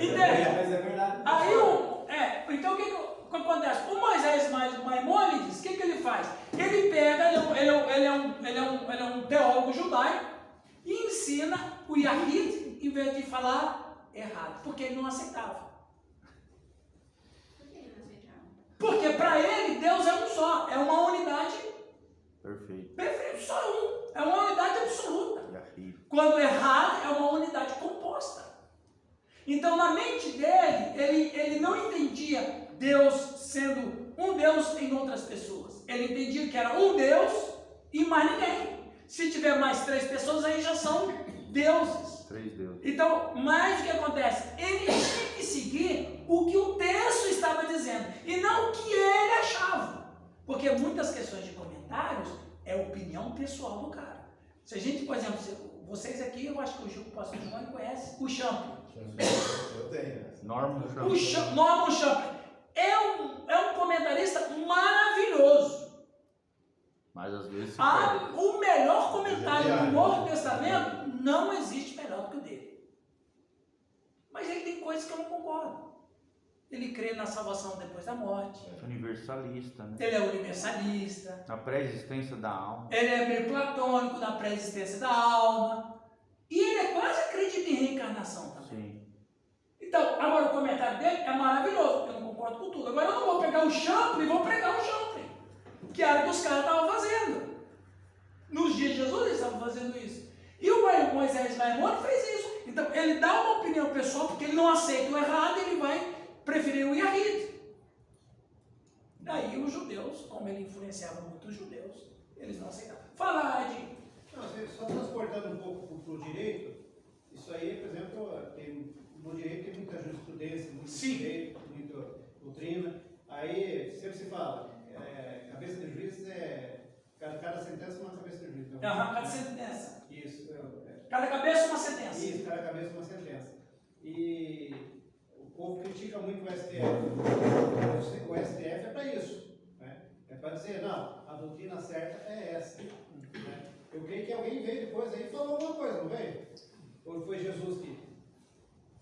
Entende? Mas é verdade. Aí então o que acontece? O Moisés Maimônides, o que ele faz? Ele pega, ele é um teólogo judaico e ensina o Yahid em vez de falar errado, porque ele não aceitava. Porque para ele Deus é um só, é uma unidade perfeita, só um, é uma unidade absoluta. Quando errado é uma unidade composta. Então na mente dele, ele não entendia Deus sendo um Deus em outras pessoas. Ele entendia que era um Deus e mais ninguém. Se tiver mais 3 pessoas, aí já são deuses. 3 deuses. Então, mas o que acontece? Ele tinha que seguir o que o texto estava dizendo e não o que ele achava. Porque muitas questões de comentários é opinião pessoal do cara. Se a gente, por exemplo, vocês aqui, eu acho que o pastor João conhece o Champlin. Eu tenho. Norman Champlin é um comentarista maravilhoso. Mas às vezes O melhor comentário do Novo Testamento não existe melhor do que o dele. Mas ele tem coisas que eu não concordo. Ele crê na salvação depois da morte. Universalista, né? Ele é universalista. Na pré-existência da alma. Ele é meio platônico na pré-existência da alma. E ele quase acredita em reencarnação também. Sim. Então, agora o comentário dele é maravilhoso. Eu não concordo com tudo. Agora eu não vou pegar o Champlin e vou pregar o Champlin, que era o que os caras estavam fazendo. Nos dias de Jesus eles estavam fazendo isso. E o Moisés Maimônides fez isso. Então ele dá uma opinião pessoal, porque ele não aceita o errado, ele vai preferir o Yahid. Daí os judeus, como ele influenciava muito os judeus, eles não aceitavam. Falar de... Não, só transportando um pouco para o direito, isso aí, por exemplo, no direito tem muita jurisprudência, muito direito, muita doutrina. Aí sempre se fala, cabeça de juiz cada sentença é uma cabeça de juiz. Não? Cada sentença. Isso. Cada cabeça uma sentença. Isso, cada cabeça uma sentença. E o povo critica muito o STF. O STF é para isso. Né? É para dizer, não, a doutrina certa é essa. Né? Eu creio que alguém veio depois aí e falou alguma coisa, não veio? Ou foi Jesus que...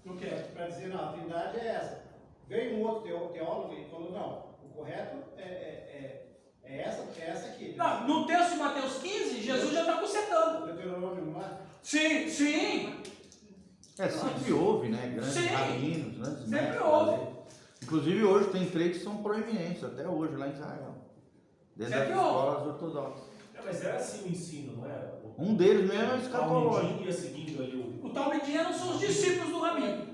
O quê? Para dizer, não, a trindade é essa. Veio um outro teólogo e falou, não, o correto é essa aqui. Não, no texto de Mateus 15, Jesus já está consertando. Deuteronômio, não é? Sim. Sempre houve, né? Grandes rabinos, grandes Sempre mestres. houve. Inclusive hoje tem 3 que são proeminentes, até hoje lá em Israel. Dentro das escolas ortodoxas. Mas era assim o ensino, não era? Um deles mesmo é o escatológico. Talmudinho ia seguindo ali O talmidiano são os discípulos do rabino.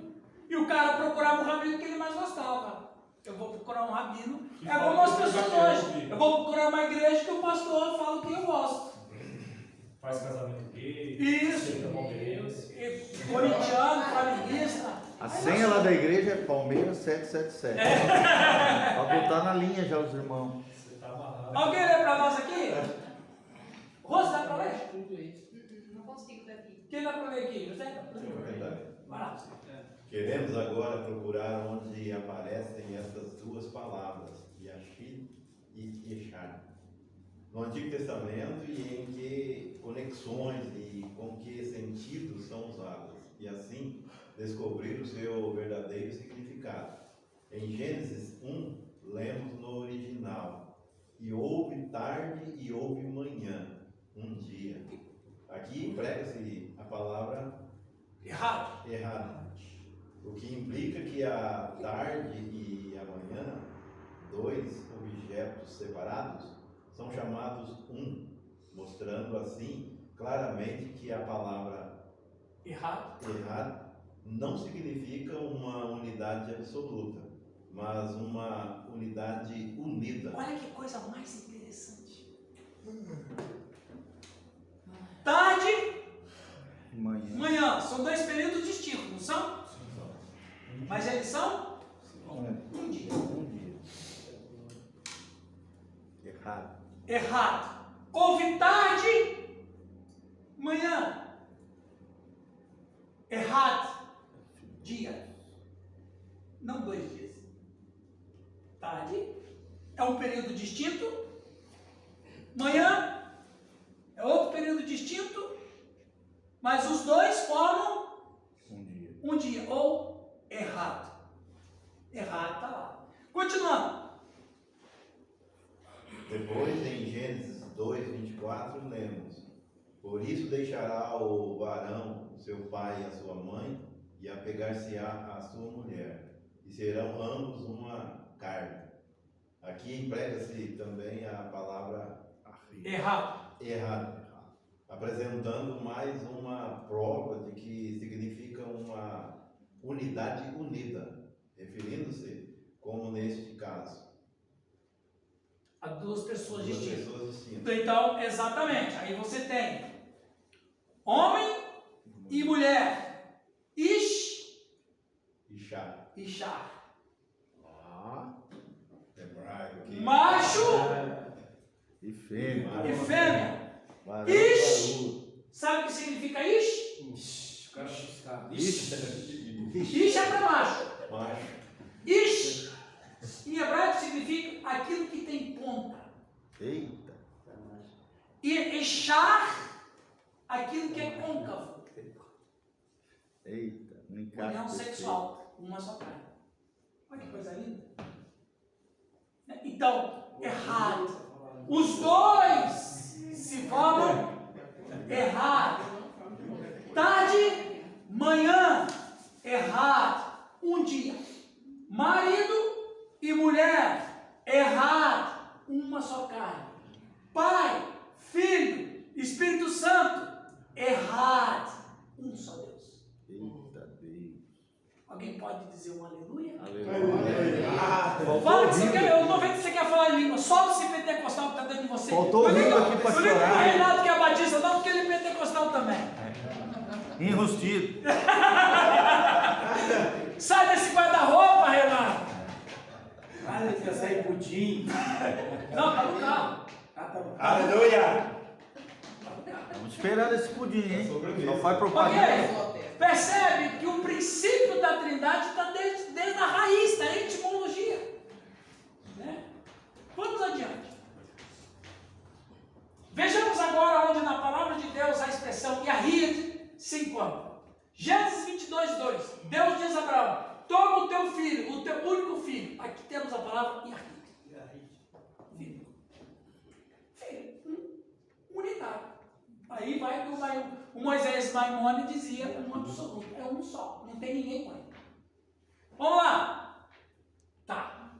E o cara procurava o rabino que ele mais gostava. Eu vou procurar um rabino. É como as pessoas hoje. Eu vou procurar uma igreja que o pastor fala o que eu gosto. Faz casamento gay. Isso. Corintiano, flamenguista. A senha lá da igreja é Palmeiras 777. Pode botar na linha já os irmãos. Você tá amarrado. Alguém lê para nós aqui? Rosa, dá para ler? Não consigo daqui. Quem dá para ler aqui? José? Vai lá. Queremos agora procurar onde aparecem essas 2 palavras, Yahid e Echad, no Antigo Testamento, e em que conexões e com que sentidos são usadas, e assim descobrir o seu verdadeiro significado. Em Gênesis 1, lemos no original, e houve tarde e houve manhã, um dia. Aqui emprega-se a palavra errado, o que implica que a tarde e a manhã, 2 objetos separados, são chamados um, mostrando assim claramente que a palavra errado não significa uma unidade absoluta, mas uma unidade unida. Olha que coisa mais interessante. Tarde, manhã. São 2 períodos distintos, não são? Mas eles são? Um dia. Errado. Houve tarde, manhã. Errado. Dia. Não 2 dias. Tarde é um período distinto. Manhã é outro período distinto. Mas os 2 formam um dia. Ou errado. Errado está lá. Continuando. Depois, em Gênesis 2, 24, lemos: Por isso deixará o varão o seu pai e a sua mãe, e apegar-se-á à sua mulher, e serão ambos uma carne. Aqui emprega-se também a palavra errado, apresentando mais uma prova de que significa uma unidade unida, referindo-se, como neste caso, a duas pessoas distintas. distintas. Então, exatamente. Aí você tem homem e mulher. Ishar. Hebraico aqui. Macho E fêmea. e fêmea. Varão, Ish. varoa. Sabe o que significa ish? Ixi, o cara está. Ish é para macho. Macho. Ish, em hebraico, significa aquilo que tem ponta. Eita. E Ishar, aquilo que é côncavo. Eita. Um encaixe União perfeito. sexual, uma só carne. Olha que coisa linda. Então, errado. Os dois se formam errado. Tarde, manhã, errado. Um dia. Marido e mulher, errado. Uma só carne. Pai, Filho, Espírito Santo, errado. Um só Deus. Eita Deus. Alguém pode dizer um aleluia? Aleluia. Fala que você quer, eu não vendo que você quer falar em língua, solta esse pentecostal que está dentro de você. Faltou Eu língua ligo- aqui para eu ligo pro chorar. Reinaldo que é batista, não, porque ele é pentecostal também. Enrustido. Sai desse guarda-roupa, Renato. Ah, ele quer sair pudim. Não, tá no carro. Aleluia! Vamos esperar esse pudim, hein? Sobremesa. Só faz propaganda. Ok? Percebe que o princípio da Trindade está desde a raiz, da etimologia. Né? Vamos adiante. Vejamos agora onde na palavra de Deus a expressão Yahid se encontra. Gênesis 22, 2. Deus diz a Abraão: toma o teu filho, o teu único filho. Aqui temos a palavra Yahid. Filho. Filho. Unidade. Aí vai o Moisés Maimônides dizia um absoluto. É um só. Não tem ninguém com ele. Vamos lá. Tá.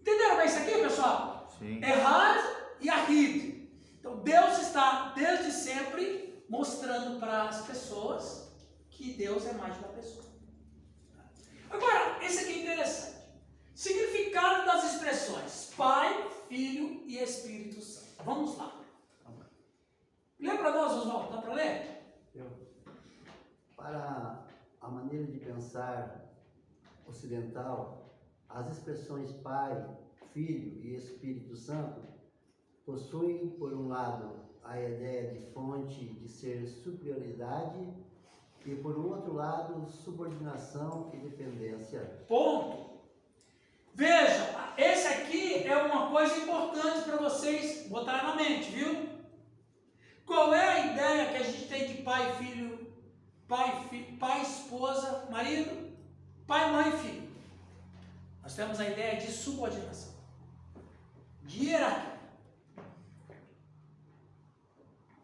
Entenderam bem isso aqui, pessoal? Sim. Errad e Yahid. Então Deus está desde sempre mostrando para as pessoas que Deus é mais de uma pessoa. Agora, esse aqui é interessante. Significado das expressões Pai, Filho e Espírito Santo. Vamos lá. Lê para nós, Oswaldo, dá para ler? Para a maneira de pensar ocidental, as expressões Pai, Filho e Espírito Santo possuem, por um lado, a ideia de fonte de ser superioridade e, por um outro lado, subordinação e dependência. Ponto. Veja, esse aqui é uma coisa importante para vocês botarem na mente, viu? Qual é a ideia que a gente tem de pai, filho, pai, esposa, marido, pai, mãe, filho? Nós temos a ideia de subordinação, de hierarquia.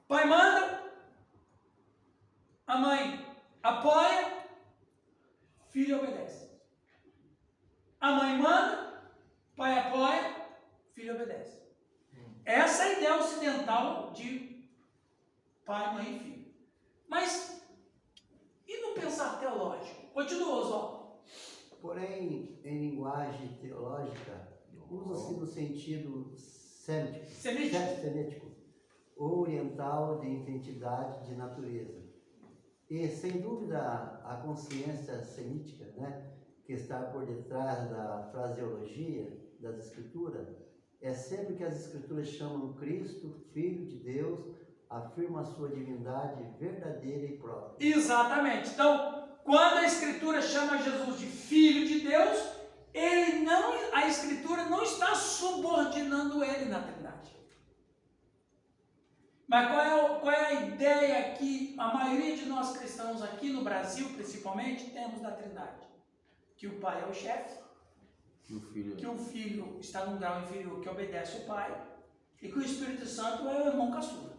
Pai manda, a mãe apoia, filho obedece. A mãe manda, pai apoia, filho obedece. Essa é a ideia ocidental de pai, mãe e filho. Mas, e no pensar teológico? Continua, Oswaldo. Porém, em linguagem teológica, usa-se no sentido semítico ou oriental de identidade de natureza. E, sem dúvida, a consciência semítica, que está por detrás da fraseologia das Escrituras, é sempre que as Escrituras chamam Cristo, Filho de Deus, afirma a sua divindade verdadeira e própria. Exatamente. Então, quando a Escritura chama Jesus de Filho de Deus, a Escritura não está subordinando ele na Trindade. Mas qual é a ideia que a maioria de nós cristãos aqui no Brasil, principalmente, temos da Trindade? que o pai é o chefe, que o filho está num grau inferior que obedece o pai, e que o Espírito Santo é o irmão caçula.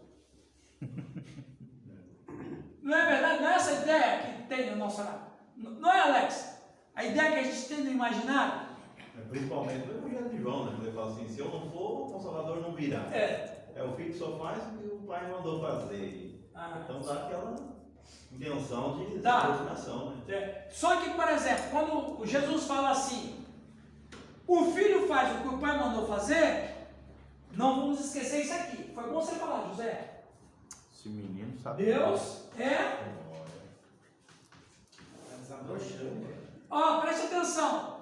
Não é verdade? Não é essa ideia que tem no nosso lado. Não é, Alex? A ideia que a gente tem no imaginário. Principalmente no Evangelho de João, né? Quando ele fala assim, se eu não for, o Consolador não virá. É o filho que só faz o que o pai mandou fazer. Então dá aquela intenção de subordinação, né? Só que, por exemplo, quando Jesus fala assim, o filho faz o que o pai mandou fazer, não vamos esquecer isso aqui. Foi bom você falar, José. Esse menino sabe. Deus é... Ó, preste atenção.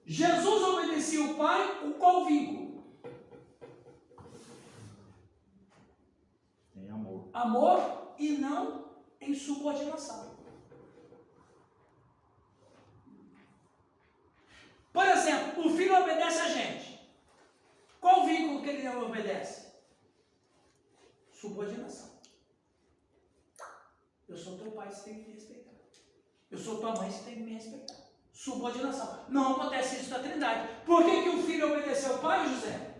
Jesus obedecia o pai com qual vínculo? Em amor. Amor e não em subordinação. Por exemplo, o filho obedece a gente. Qual o vínculo que ele não obedece? Subordinação. Eu sou teu pai, você tem que me respeitar. Eu sou tua mãe, você tem que me respeitar. Subordinação. Não acontece isso na Trindade. Por que o filho obedeceu ao pai, José?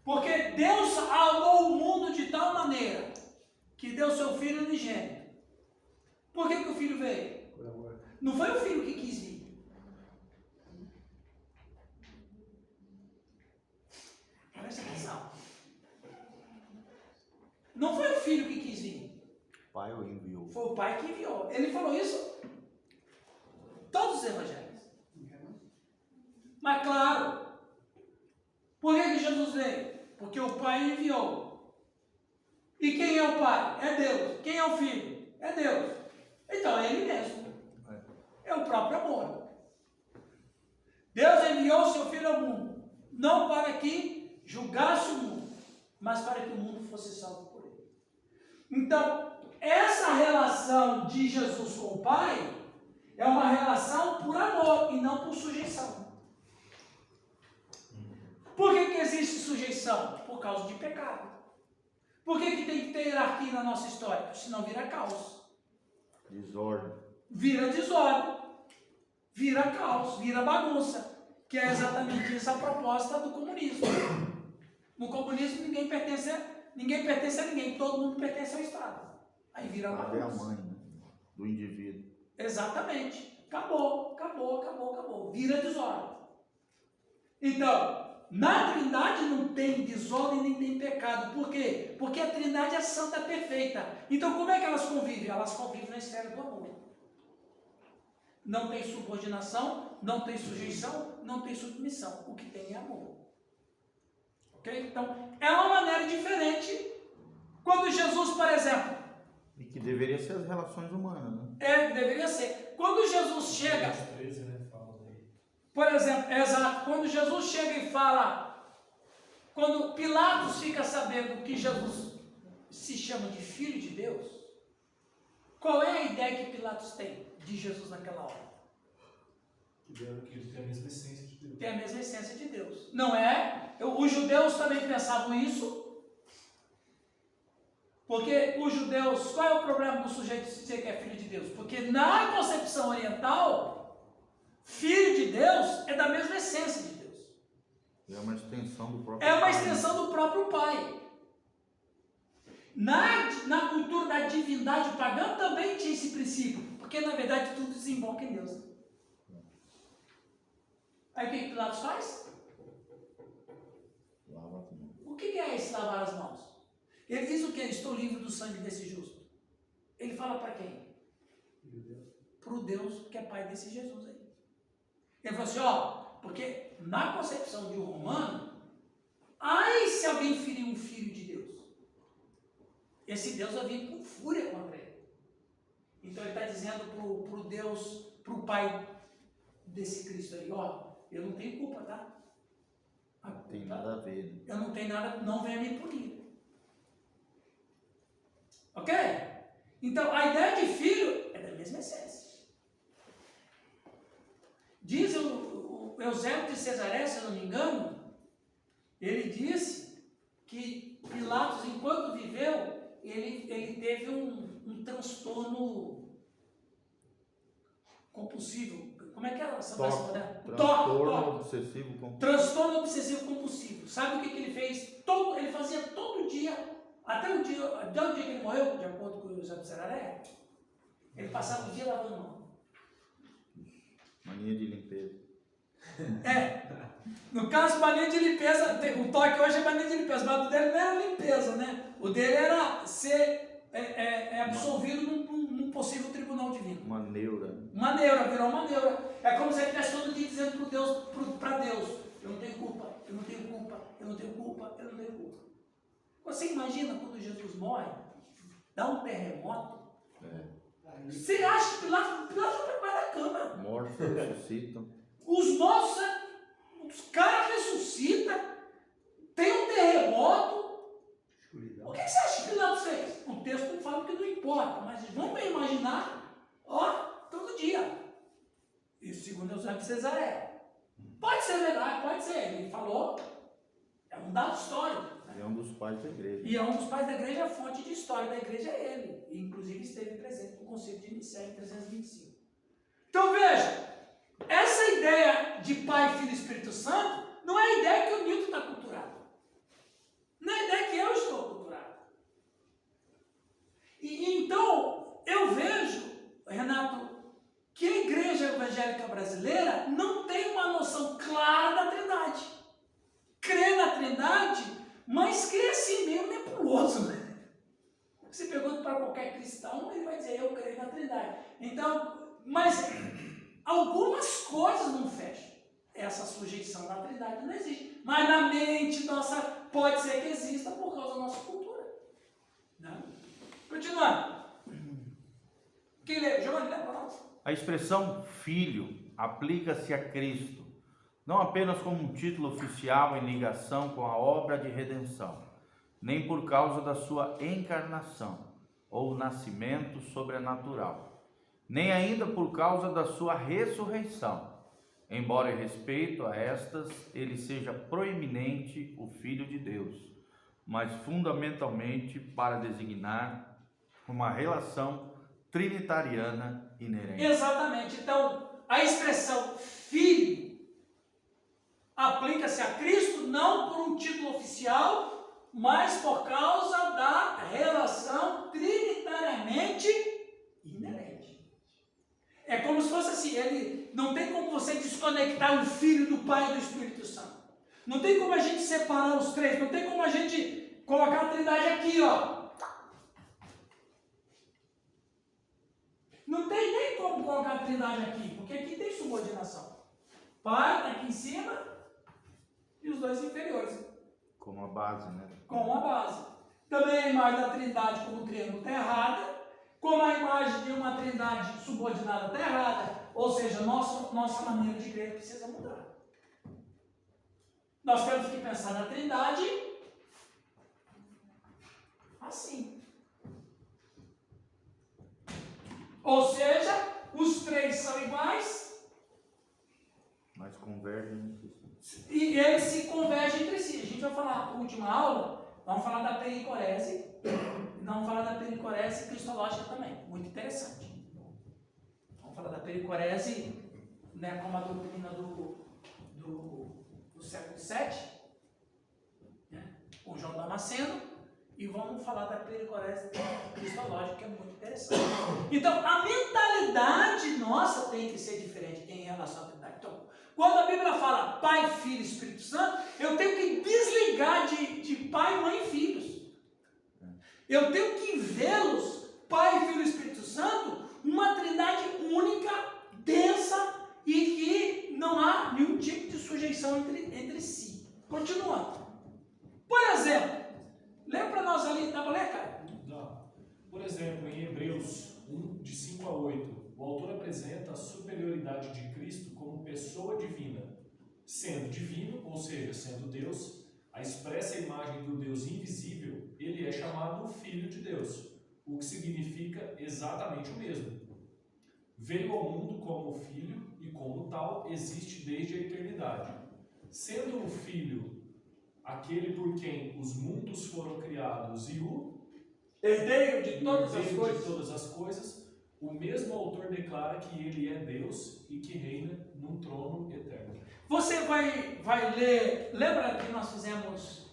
Porque Deus amou o mundo de tal maneira que deu seu filho unigênito. Por que o filho veio? Não foi o filho que quis vir. Presta atenção. Não foi o filho que quis vir. O pai o enviou. Foi o pai que enviou. Ele falou isso todos os evangelhos. Mas claro, por que Jesus veio? Porque o pai enviou. E quem é o pai? É Deus. Quem é o filho? É Deus. Então é ele mesmo. É o próprio amor. Deus enviou o seu filho ao mundo, não para que julgasse o mundo, mas para que o mundo fosse salvo por ele. Então, essa relação de Jesus com o pai é uma relação por amor e não por sujeição. Por que existe sujeição? Por causa de pecado. Por que tem que ter hierarquia na nossa história? Senão vira caos. Desordem. Vira desordem. Vira caos, vira bagunça. Que é exatamente essa a proposta do comunismo. No comunismo ninguém pertence a ninguém, todo mundo pertence ao Estado. Aí vira bagunça. É a mãe, né, do indivíduo. Exatamente. Acabou. Vira desordem. Então, na Trindade não tem desordem nem tem pecado. Por quê? Porque a Trindade é santa perfeita. Então, como é que elas convivem? Elas convivem na esfera do amor. Não tem subordinação, não tem sujeição, não tem submissão. O que tem é amor. Ok? Então, é uma maneira diferente. Quando Jesus, por exemplo... E que deveria ser as relações humanas, né? Deveria ser. Quando Jesus chega... Por exemplo, exato, quando Jesus chega e fala, quando Pilatos fica sabendo que Jesus se chama de Filho de Deus, qual é a ideia que Pilatos tem de Jesus naquela hora? Que ele tem a mesma essência de Deus. Tem a mesma essência de Deus. Não é? Os judeus também pensavam isso. Porque os judeus, qual é o problema do sujeito dizer que é filho de Deus? Porque na concepção oriental, filho de Deus é da mesma essência de Deus. É uma extensão do próprio É uma pai. extensão do próprio Pai. Na cultura da divindade pagã também tinha esse princípio. Porque na verdade tudo desemboca em Deus. Aí o que Pilatos faz? Lava as mãos. O que é esse lavar as mãos? Ele diz o que? Estou livre do sangue desse justo. Ele fala para quem? Para o Deus que é pai desse Jesus aí. Ele falou assim, porque na concepção de um romano, ai se alguém ferir um filho de Deus. Esse Deus vai vir com fúria contra ele. Então ele está dizendo para o Deus, para o pai desse Cristo aí, eu não tenho culpa, tá? Não tem nada a ver. Né? Eu não tenho nada, não venha me punir. Ok? Então, a ideia de filho é da mesma essência. Diz o Eusébio de Cesareia, se eu não me engano, ele disse que Pilatos, enquanto viveu, ele teve um transtorno compulsivo. Como é que é essa versão moderna? Transtorno obsessivo compulsivo. Transtorno obsessivo compulsivo. Sabe o que ele fez? Ele fazia todo dia, até o dia que ele morreu, de acordo com o José de Seraré, ele passava o dia lavando a mão. Mania de limpeza. No caso, mania de limpeza, o toque hoje é mania de limpeza, mas o dele não era limpeza, né? O dele era ser absolvido num possível tribunal divino. Uma neura. Virou uma neura. É como se ele estivesse todo dia dizendo para Deus, eu não tenho culpa, eu não tenho culpa, eu não tenho culpa, eu não tenho culpa. Você imagina quando Jesus morre, dá um terremoto, você acha que Pilatos vai preparar a cama? Mortos ressuscitam. Os mortos, os caras ressuscitam, tem um terremoto. O que você acha que Pilatos fez? O texto não fala que não importa, mas vamos imaginar, todo dia. Isso segundo José de Cesaré. Pode ser verdade, pode ser. Ele falou, é um dado histórico. É um dos pais da igreja. E é um dos pais da igreja, a fonte de história da igreja é ele. E, inclusive esteve presente no Concílio de Nicéia em 325. Então veja, essa ideia de Pai, Filho e Espírito Santo não é a ideia que o Newton está culturado. Não é a ideia que eu estou culturado. E então, eu vejo, Renato, que a igreja evangélica brasileira não tem uma noção clara da Trindade. Crê na Trindade, mas crê assim meio nebuloso. Você pergunta para qualquer cristão, ele vai dizer, eu creio na Trindade. Então, mas algumas coisas não fecham. Essa sujeição da Trindade não existe. Mas na mente nossa, pode ser que exista por causa da nossa cultura. Não? Continuando. Quem lê? Giovanni, lê para nós. A expressão filho aplica-se a Cristo, não apenas como um título oficial em ligação com a obra de redenção, nem por causa da sua encarnação ou nascimento sobrenatural, nem ainda por causa da sua ressurreição, embora em respeito a estas ele seja proeminente o Filho de Deus, mas fundamentalmente para designar uma relação trinitariana inerente. Exatamente. Então, a expressão filho aplica-se a Cristo não por um título oficial, mas por causa da relação trinitariamente inerente. É como se fosse assim, ele não tem como você desconectar o Filho do Pai e do Espírito Santo. Não tem como a gente separar os três, não tem como a gente colocar a Trindade aqui, ó. Não tem nem como colocar a Trindade aqui, porque aqui tem subordinação. Pai está aqui em cima e os dois inferiores. Como a base, né? Como a base. Também a imagem da Trindade como triângulo está errada, como a imagem de uma Trindade subordinada está errada. Ou seja, nossa maneira de crer precisa mudar. Nós temos que pensar na Trindade assim. Ou seja, os três são iguais, Mas convergem entre si. e eles se convergem entre si. A gente vai falar na última aula, vamos falar da pericorese, e vamos falar da pericorese cristológica também, muito interessante. Vamos falar da pericorese, né, como a doutrina do século VII, né, com João Damasceno, e vamos falar da pericorese cristológica, que é muito interessante. Então, a mentalidade nossa tem que ser diferente em relação à Trindade. Então, quando a Bíblia fala Pai, Filho e Espírito Santo, eu tenho que desligar de Pai, Mãe e Filhos. Eu tenho que vê-los, Pai, Filho e Espírito Santo, uma Trindade única, densa e que não há nenhum tipo de sujeição entre si. Continuando. Por exemplo, lembra para nós ali, dá para ler, cara? Dá. Por exemplo, em Hebreus 1, de 5 a 8, o autor apresenta a superioridade de Cristo como pessoa divina. Sendo divino, ou seja, sendo Deus, a expressa imagem do Deus invisível, ele é chamado Filho de Deus, o que significa exatamente o mesmo. Veio ao mundo como filho e, como tal, existe desde a eternidade. Sendo o Filho aquele por quem os mundos foram criados e o herdeiro de todas as herdeiro coisas. de todas as coisas, o mesmo autor declara que ele é Deus e que reina Você vai ler, lembra que nós fizemos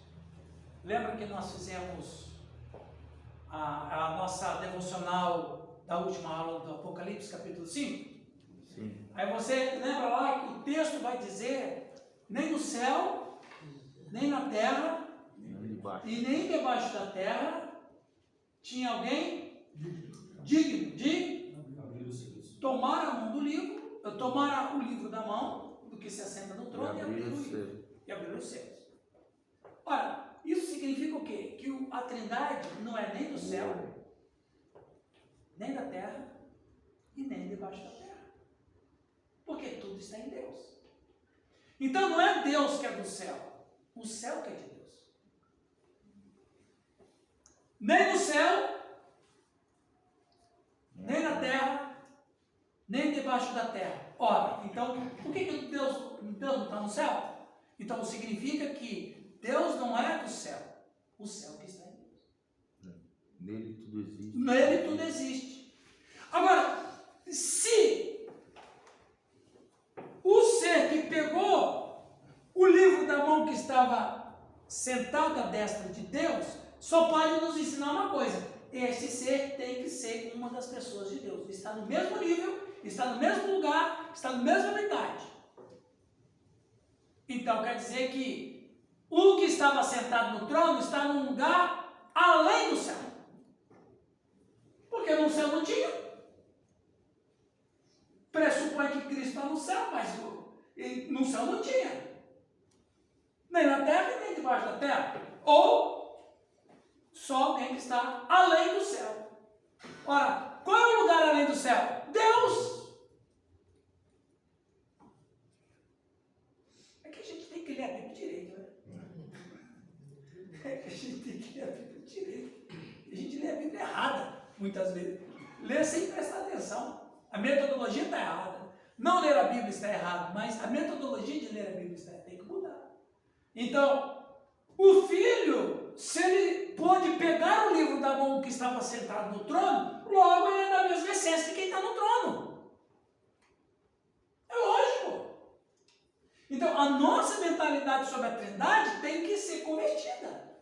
a nossa devocional da última aula do Apocalipse, capítulo 5? Sim. Aí você lembra lá que o texto vai dizer, nem no céu, nem na terra, e nem debaixo da terra, tinha alguém digno de tomar a mão do livro, tomar o livro da mão do que se assenta no trono e abrir o livro. E abrir os céus. Ora, isso significa o quê? Que a Trindade não é nem do céu, nem da terra e nem debaixo da terra. Porque tudo está em Deus. Então não é Deus que é do céu, o céu que é de Deus. Nem no céu, nem na terra, nem debaixo da terra. Ora, então, por que Deus não está no céu? Então significa que Deus não é do céu, o céu que está em Deus. Nele tudo existe. Nele tudo existe. Agora, se o ser que pegou o livro da mão que estava sentado à destra de Deus, só pode nos ensinar uma coisa: esse ser tem que ser uma das pessoas de Deus. Está no mesmo nível, está no mesmo lugar, está na mesma unidade. Então quer dizer que o que estava sentado no trono está num lugar além do céu. Porque no céu não tinha. Pressupõe que Cristo está no céu, mas no céu não tinha. Nem na terra e nem debaixo da terra. Ou só alguém que está além do céu. Ora, qual é o lugar além do céu? Deus. É que a gente tem que ler a Bíblia direito, né? É que a gente tem que ler a Bíblia direito. A gente lê a Bíblia errada, muitas vezes. Lê sem prestar atenção. A metodologia está errada. Não ler a Bíblia está errado, mas a metodologia de ler a Bíblia tem que mudar. Então, o filho, se ele pôde pegar o livro da mão que estava sentado no trono, logo ele é da mesma essência de quem está no trono. É lógico. Então, a nossa mentalidade sobre a Trindade tem que ser convertida.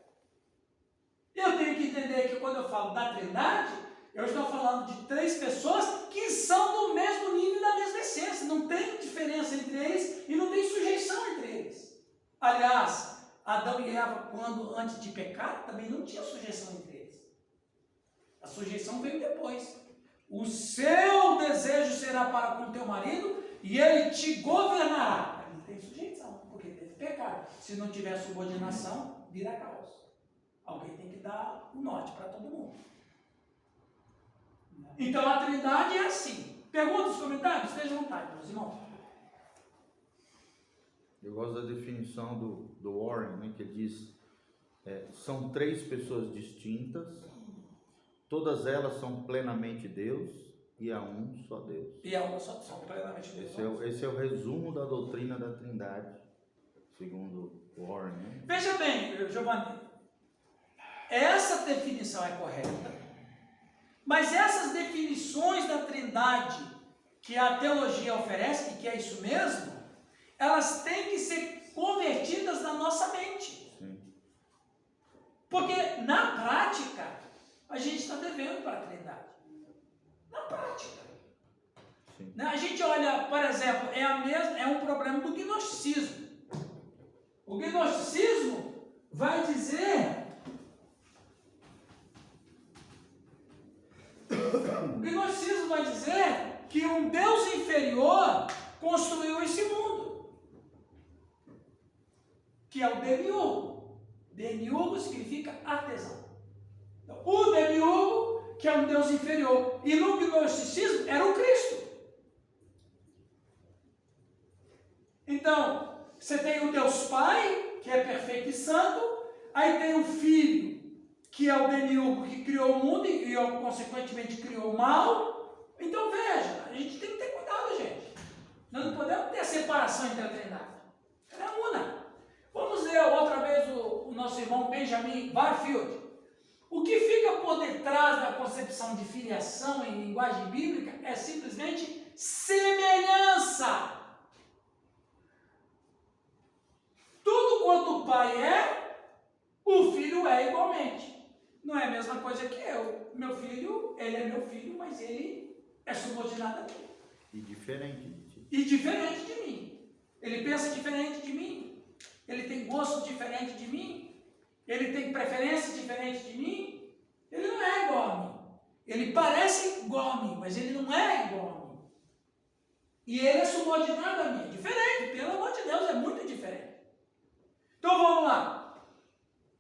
Eu tenho que entender que quando eu falo da Trindade, eu estou falando de três pessoas que são do mesmo nível e da mesma essência. Não tem diferença entre eles e não tem sujeição entre eles. Aliás, Adão e Eva, quando antes de pecar, também não tinha sujeição entre eles. A sujeição veio depois. O seu desejo será para com o teu marido e ele te governará. Ele tem sujeição, porque teve pecado. Se não tiver subordinação, vira caos. Alguém tem que dar o norte para todo mundo. Então a Trindade é assim. Perguntas, comentários? Esteja à vontade, meus irmãos. Eu gosto da definição do Warren, né, que ele diz, são três pessoas distintas, todas elas são plenamente Deus e há um só Deus. E há uma só, são plenamente Deus. Esse é o resumo da doutrina da Trindade, segundo Warren. Né? Veja bem, Giovanni, essa definição é correta, mas essas definições da Trindade que a teologia oferece, e que é isso mesmo, elas têm que ser convertidas na nossa mente. Sim. Porque na prática, a gente está devendo para a Trindade. Na prática. Sim. A gente olha, por exemplo, é um problema do gnosticismo. O gnosticismo vai dizer... O gnosticismo vai dizer que um Deus inferior construiu esse mundo, que é o demiurgo. Demiurgo significa artesão. Então, o demiurgo, que é um Deus inferior, e no gnosticismo era o Cristo. Então, você tem o Deus Pai, que é perfeito e santo, aí tem o Filho, que é o demiurgo que criou o mundo e consequentemente criou o mal. Então veja, a gente tem que ter cuidado, gente. Nós não podemos ter a separação entre a Trindade. Ela é una. Vamos ler outra vez o nosso irmão Benjamin Barfield. O que fica por detrás da concepção de filiação em linguagem bíblica é simplesmente semelhança. filho, ele é meu filho, mas ele é subordinado a mim. E diferente de ti. E diferente de mim. Ele pensa diferente de mim. Ele tem gosto diferente de mim. Ele tem preferência diferente de mim. Ele não é igual a mim. Ele parece igual a mim, mas ele não é igual a mim. E ele é subordinado a mim. É diferente, pelo amor de Deus, é muito diferente. Então vamos lá.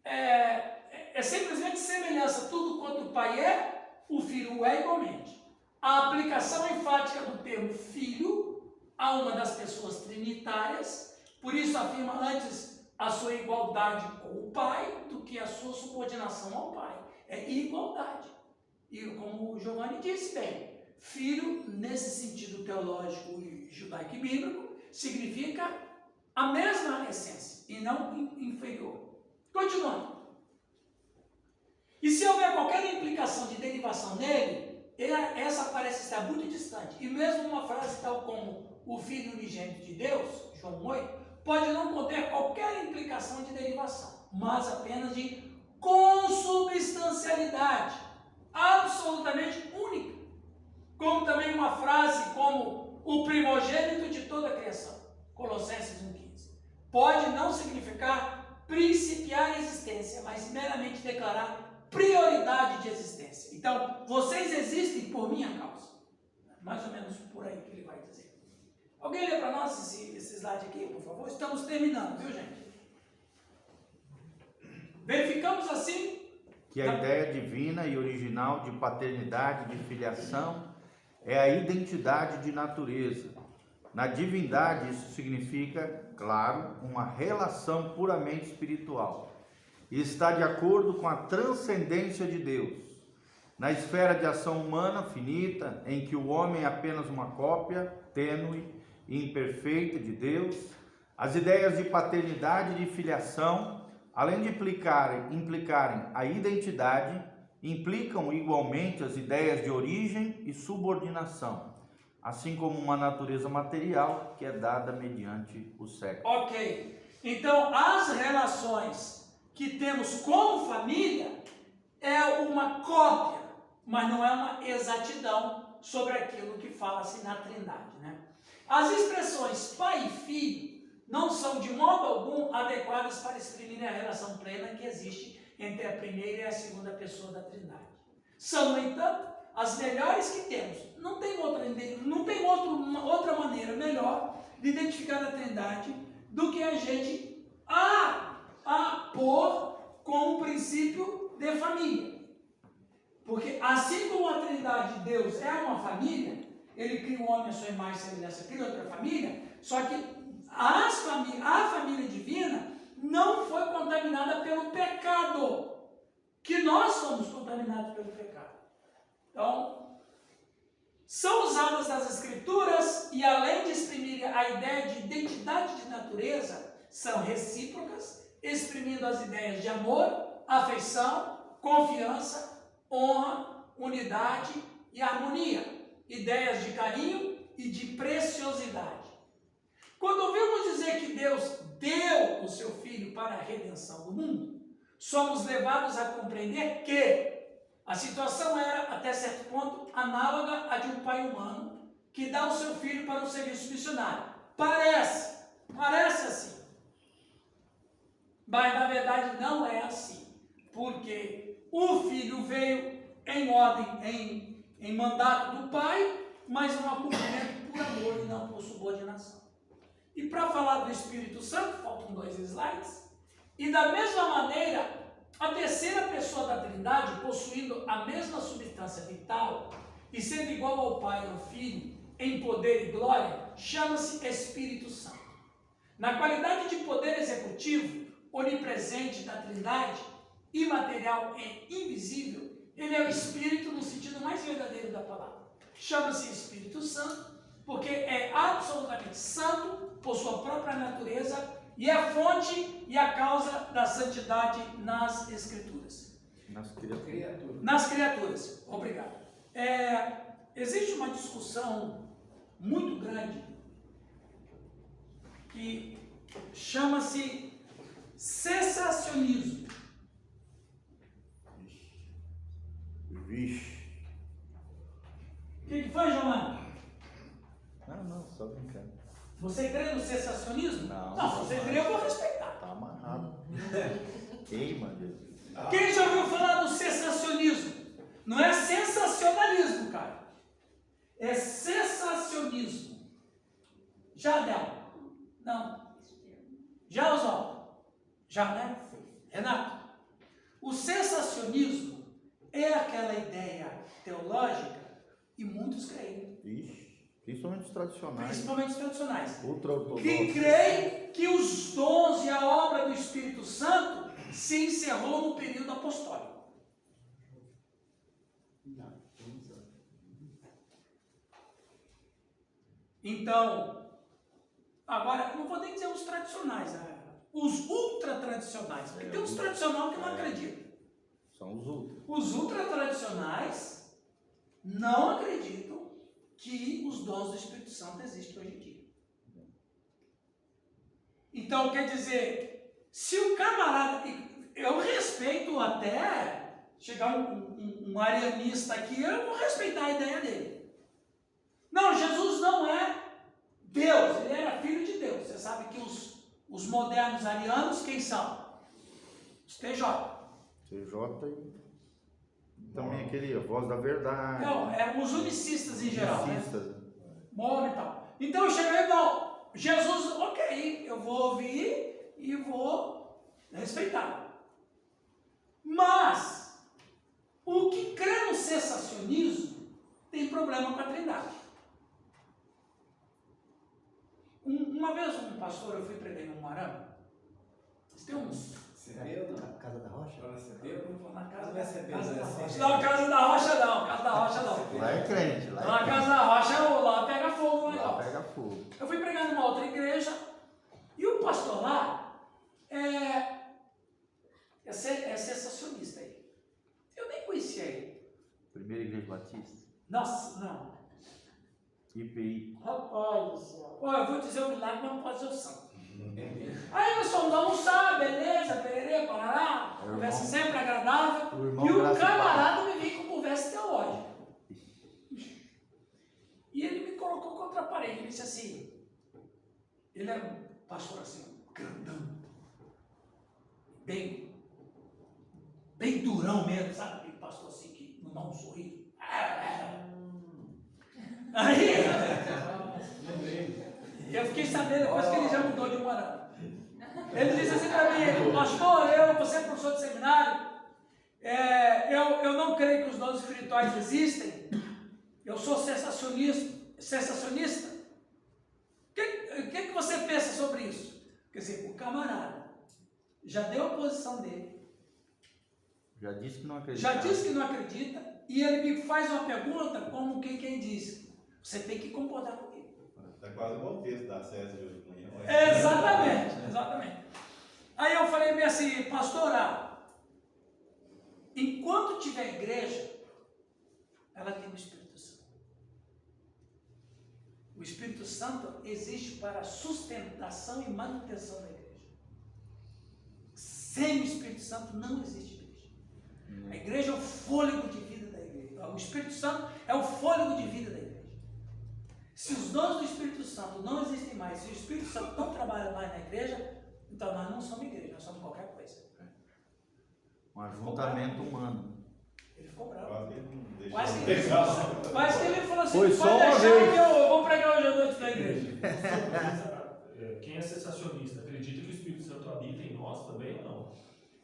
É simplesmente semelhança. Tudo quanto o pai é, o filho é igualmente. A aplicação enfática do termo filho a uma das pessoas trinitárias, por isso afirma antes a sua igualdade com o pai do que a sua subordinação ao pai. É igualdade. E como o Giovanni disse bem, filho, nesse sentido teológico e judaico e bíblico, significa a mesma essência e não inferior. Continuando. E se houver qualquer implicação de derivação nele, essa parece estar muito distante. E mesmo uma frase tal como o Filho unigênito de Deus, João 8, pode não conter qualquer implicação de derivação, mas apenas de consubstancialidade, absolutamente única. Como também uma frase como o primogênito de toda a criação, Colossenses 1,15, pode não significar principiar a existência, mas meramente declarar prioridade de existência. Então, vocês existem por minha causa. Mais ou menos por aí que ele vai dizer. Alguém lê para nós esse slide aqui, por favor? Estamos terminando, viu, gente? Verificamos assim que a ideia divina e original de paternidade, de filiação, é a identidade de natureza. Na divindade, isso significa, claro, uma relação puramente espiritual. E está de acordo com a transcendência de Deus. Na esfera de ação humana finita, em que o homem é apenas uma cópia tênue e imperfeita de Deus, as ideias de paternidade e de filiação, além de implicarem a identidade, implicam igualmente as ideias de origem e subordinação, assim como uma natureza material que é dada mediante o sexo. Ok. Então, as relações que temos como família é uma cópia, mas não é uma exatidão sobre aquilo que fala-se na Trindade, né? As expressões pai e filho não são de modo algum adequadas para exprimir a relação plena que existe entre a primeira e a segunda pessoa da Trindade. São, no entanto, as melhores que temos. Não tem outra maneira melhor de identificar a Trindade do que a gente pôr como princípio de família. Porque assim como a Trindade de Deus é uma família, ele cria um homem à sua imagem e semelhança, cria outra família, só que a família divina não foi contaminada pelo pecado, que nós somos contaminados pelo pecado. Então, são usadas nas Escrituras e além de exprimir a ideia de identidade de natureza, são recíprocas, exprimindo as ideias de amor, afeição, confiança, honra, unidade e harmonia, ideias de carinho e de preciosidade. Quando ouvimos dizer que Deus deu o seu Filho para a redenção do mundo, somos levados a compreender que a situação era, até certo ponto, análoga à de um pai humano que dá o seu filho para o serviço missionário. Parece assim. Mas na verdade não é assim, porque o filho veio em ordem, em mandato do pai, mas um cumprimento por amor e não por subordinação. E para falar do Espírito Santo, faltam 2 slides, e da mesma maneira, a terceira pessoa da Trindade, possuindo a mesma substância vital e sendo igual ao Pai e ao Filho, em poder e glória, chama-se Espírito Santo. Na qualidade de poder executivo, onipresente da Trindade, imaterial e invisível, ele é o Espírito no sentido mais verdadeiro da palavra. Chama-se Espírito Santo porque é absolutamente santo por sua própria natureza e é a fonte e a causa da santidade nas Escrituras. Nas criaturas. Obrigado. Existe uma discussão muito grande que chama-se cessacionismo. Vixe. só brincando. Você crê no sensacionismo? Não, Não, se você crê, eu vou respeitar. Tá amarrado. Queima, Deus. Quem já ouviu falar do sensacionismo? Não é sensacionalismo, cara. É sensacionismo. Já, Del? Não. Já, Oswaldo? Já, né? Renato? O sensacionismo é aquela ideia teológica e muitos creem. Ixi, principalmente os tradicionais. Principalmente os tradicionais. Ultra-ortodoxos. Que creem que os dons e a obra do Espírito Santo se encerrou no período apostólico. Então, agora, não vou nem dizer os tradicionais, né? Os ultra-tradicionais. Porque tem uns tradicionais que não acreditam. São os ultra. Os ultra-tradicionais não acreditam que os dons do Espírito Santo existem hoje em dia. Então, quer dizer, se o camarada... Eu respeito até chegar um arianista aqui, eu vou respeitar a ideia dele. Não, Jesus não é Deus, ele era filho de Deus. Você sabe que os modernos arianos, quem são? Os TJ. TJ e também aquele Voz da Verdade. Não, os unicistas em geral, Unicistas. né? Mormon e tal. Então eu cheguei, não, Jesus, ok, eu vou ouvir e vou respeitar. Mas, o que crê no sensacionismo tem problema com a Trindade. Uma vez um pastor, eu fui pregar no Moarama, tem uns... Casa da Rocha? Eu vou na casa, Não é CB, casa não é da CB. Rocha. Não, casa da Rocha não, casa da Rocha não. Lá é crente, lá Na é casa da Rocha, lá pega fogo o crente. Lá negócio. pega fogo. Eu fui pregar numa outra igreja e o pastor lá é sensacionista aí. Eu nem conhecia ele. Primeira Igreja Batista. Nossa, não. IPI. Rapaz do céu. Ó, eu vou dizer o milagre, mas não pode ser o santo. Aí nós fomos almoçar, beleza, pererê, parará, É o conversa irmão- sempre agradável. o irmão E o Graça e camarada me veio com conversa teológica. E ele me colocou contra a parede. Ele disse assim, ele era um pastor assim, grandão, bem durão mesmo, sabe? Aquele pastor assim que não dá um sorriso. Aí, eu fiquei sabendo depois que ele já mudou de Moarama. Ele disse assim para mim, pastor, você é professor de seminário, eu não creio que os dons espirituais existem, eu sou sensacionista. O que você pensa sobre isso? Quer dizer, o camarada já deu a posição dele, Já disse que não acredita. já disse que não acredita, e ele me faz uma pergunta como quem disse, você tem que concordar comigo. Está quase igual o texto da César de hoje de manhã. Exatamente. Aí eu falei bem assim, pastora, enquanto tiver igreja, ela tem o Espírito Santo. O Espírito Santo existe para a sustentação e manutenção da igreja. Sem o Espírito Santo não existe igreja. A igreja é o fôlego de vida da igreja. O Espírito Santo é o fôlego de vida da igreja. Se os dons do Espírito Santo não existem mais, se o Espírito Santo não trabalha mais na igreja, então nós não somos igreja, nós somos qualquer coisa. Um ajuntamento humano. Ele ficou bravo. Quase que ele não deixa Quase eu que ele, pegar. quase que ele falou assim, Foi pode só uma deixar vez. que eu vou pregar hoje à noite na igreja. Quem é sensacionista acredita que o Espírito Santo habita em nós também ou não?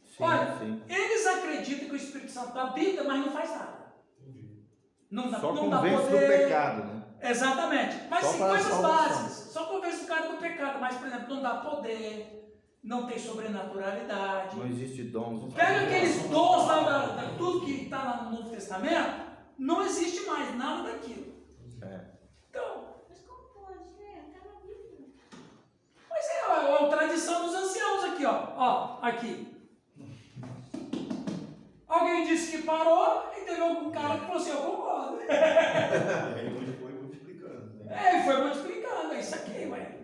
Sim, Olha, sim. eles acreditam que o Espírito Santo habita, mas não faz nada. Entendi. Não dá, Só não dá convence do poder. pecado, né? Exatamente. Mas Só sim, para a coisas salvação. básicas. Só convence o cara do pecado. Mas, por exemplo, não dá poder, não tem sobrenaturalidade. Não existe dons. Pega aqueles dons lá, tudo que está lá no Novo Testamento, não existe mais nada daquilo. É. Então, Mas como pode, né? Tá na Bíblia. mas é a tradição dos anciãos aqui, ó. Ó, aqui. Alguém disse que parou e teve algum cara que falou assim, eu concordo. E aí hoje foi multiplicando. Né? E foi multiplicando, é isso aqui, ué.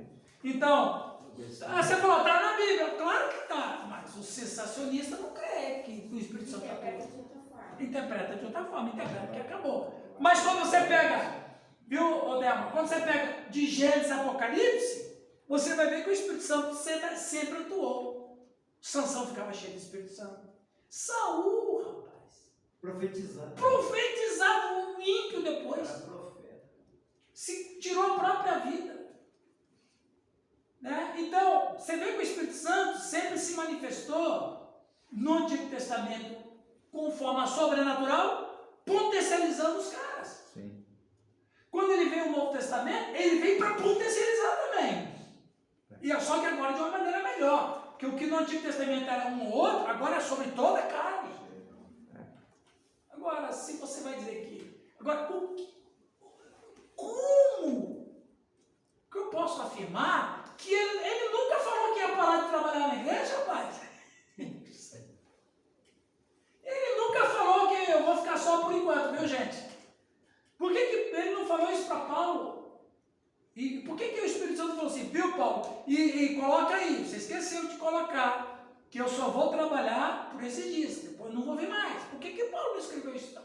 Então, você falou, tá na Bíblia, claro que tá, mas o sensacionista não crê que o Espírito Santo está Interpreta aqui. de outra forma. Interpreta de outra forma, interpreta que acabou. Mas quando você pega Viu, Odelma? Quando você pega de Gênesis a Apocalipse, você vai ver que o Espírito Santo sempre atuou. Sansão ficava cheio do Espírito Santo. Saul, rapaz, profetizava um ímpio depois. Se tirou a própria vida. Né? Então, você vê que o Espírito Santo sempre se manifestou no Antigo Testamento com forma sobrenatural, potencializando os caras. Sim. Quando ele veio no Novo Testamento, ele veio para potencializar também. E só que agora de uma maneira melhor. Porque o que no Antigo Testamento era um ou outro, agora é sobre toda a carne. Agora, se você vai dizer que... Agora, como que eu posso afirmar que ele nunca falou que ia parar de trabalhar na igreja, rapaz? Ele nunca falou que eu vou ficar só por enquanto, viu, gente? Por que ele não falou isso para Paulo? E por que o Espírito Santo falou assim, viu, Paulo? E coloca aí, você esqueceu de colocar que eu só vou trabalhar por esses dias, depois não vou vir mais. Por que Paulo não escreveu isso então?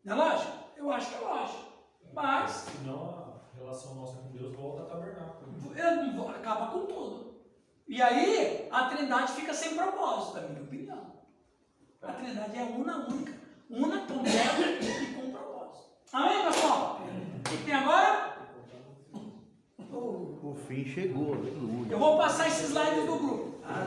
Não é lógico? Eu acho que é lógico. Mas... Senão a relação nossa com Deus volta a tabernáculo. Acaba com tudo. E aí, a Trindade fica sem propósito, na minha opinião. A Trindade é una única. Una com Deus e com propósito. Amém, pessoal? O que tem agora? O fim chegou, aleluia. Eu vou passar esses slides do grupo.